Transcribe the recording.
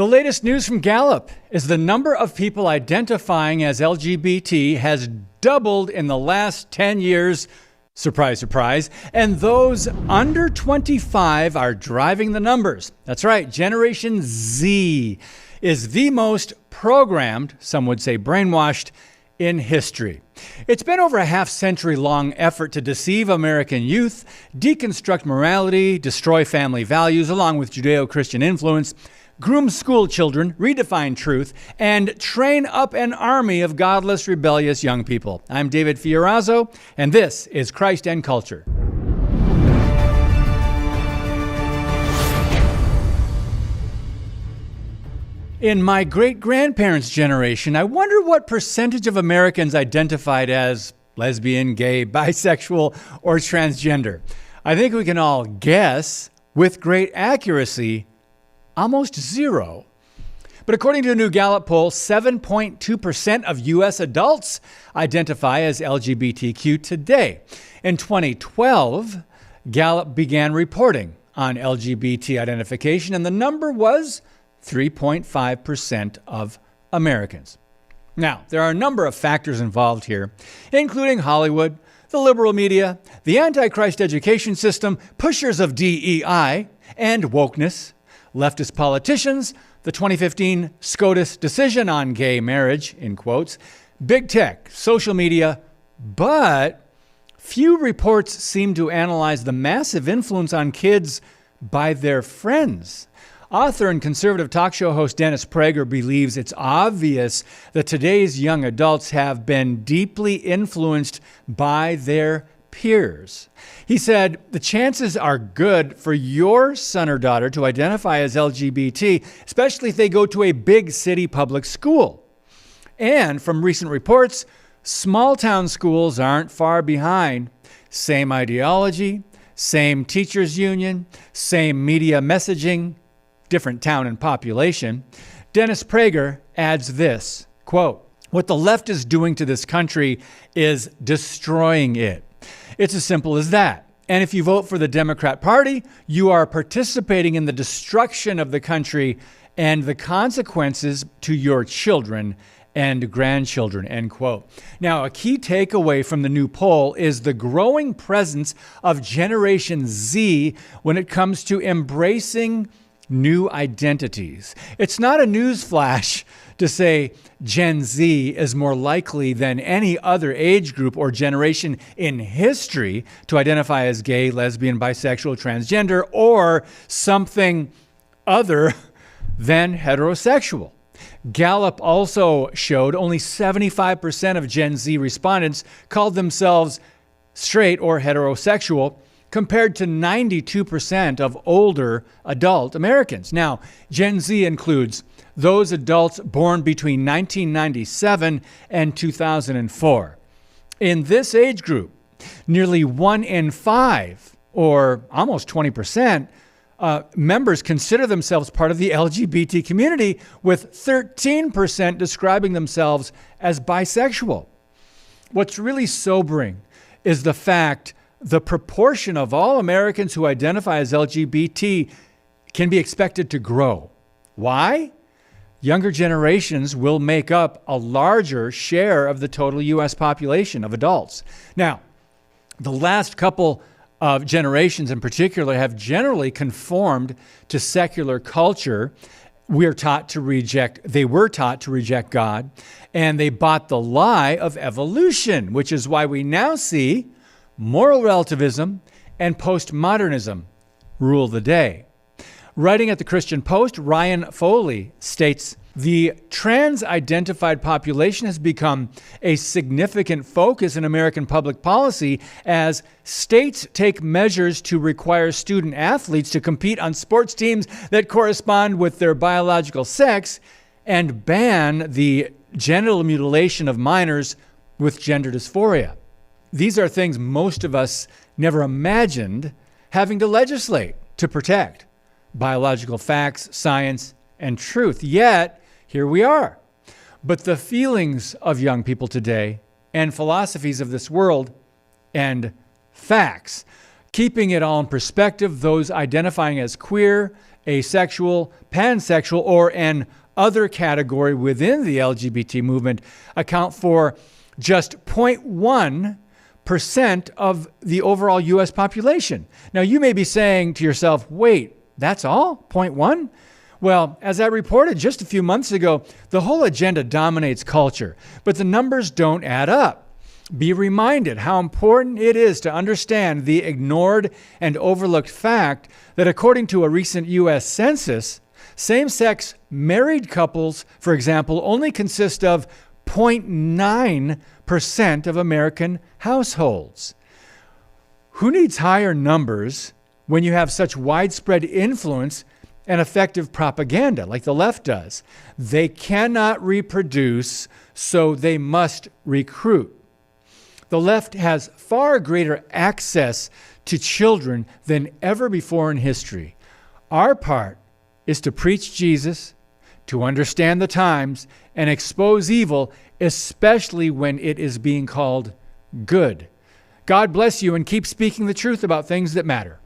The latest news from Gallup is the number of people identifying as LGBT has doubled in the last 10 years. Surprise, surprise. And those under 25 are driving the numbers. That's right. Generation Z is the most programmed, some would say brainwashed, in history. It's been over a half-century-long effort to deceive American youth, deconstruct morality, destroy family values, along with Judeo-Christian influence, groom school children, redefine truth, and train up an army of godless, rebellious young people. I'm David Fiorazzo, and this is Christ and Culture. In my great-grandparents' generation, I wonder what percentage of Americans identified as lesbian, gay, bisexual, or transgender. I think we can all guess with great accuracy almost zero. But according to a new Gallup poll, 7.2% of U.S. adults identify as LGBTQ today. In 2012, Gallup began reporting on LGBT identification, and the number was 3.5% of Americans. Now, there are a number of factors involved here, including Hollywood, the liberal media, the Antichrist education system, pushers of DEI and wokeness, leftist politicians, the 2015 SCOTUS decision on gay marriage, in quotes, big tech, social media, but few reports seem to analyze the massive influence on kids by their friends. Author and conservative talk show host Dennis Prager believes it's obvious that today's young adults have been deeply influenced by their peers. He said, the chances are good for your son or daughter to identify as LGBT, especially if they go to a big city public school. And from recent reports, small town schools aren't far behind. Same ideology, same teachers union, same media messaging, different town and population. Dennis Prager adds this, quote, what the left is doing to this country is destroying it. It's as simple as that. And if you vote for the Democrat Party, you are participating in the destruction of the country and the consequences to your children and grandchildren, end quote. Now, a key takeaway from the new poll is the growing presence of Generation Z when it comes to embracing new identities. It's not a newsflash to say Gen Z is more likely than any other age group or generation in history to identify as gay, lesbian, bisexual, transgender, or something other than heterosexual. Gallup also showed only 75% of Gen Z respondents called themselves straight or heterosexual, compared to 92% of older adult Americans. Now, Gen Z includes those adults born between 1997 and 2004. In this age group, nearly 1 in 5, or almost 20%, members consider themselves part of the LGBT community, with 13% describing themselves as bisexual. What's really sobering is the fact the proportion of all Americans who identify as LGBT can be expected to grow. Why? Younger generations will make up a larger share of the total U.S. population of adults. Now, the last couple of generations in particular have generally conformed to secular culture. They were taught to reject God, and they bought the lie of evolution, which is why we now see moral relativism and postmodernism rule the day. Writing at the Christian Post, Ryan Foley states, the trans-identified population has become a significant focus in American public policy as states take measures to require student athletes to compete on sports teams that correspond with their biological sex and ban the genital mutilation of minors with gender dysphoria. These are things most of us never imagined having to legislate to protect biological facts, science, and truth. Yet, here we are. But the feelings of young people today and philosophies of this world and facts, keeping it all in perspective, those identifying as queer asexual, pansexual, or an other category within the LGBT movement account for just 0.1% of the overall U.S. population. Now, you may be saying to yourself, wait, that's all? 0.1? Well, as I reported just a few months ago, the whole agenda dominates culture, but the numbers don't add up. Be reminded how important it is to understand the ignored and overlooked fact that according to a recent U.S. census, same-sex married couples, for example, only consist of 0.9% of American households. Who needs higher numbers when you have such widespread influence and effective propaganda like the left does? They cannot reproduce, so they must recruit. The left has far greater access to children than ever before in history. Our part is to preach Jesus, to understand the times, and expose evil, especially when it is being called good. God bless you, and keep speaking the truth about things that matter.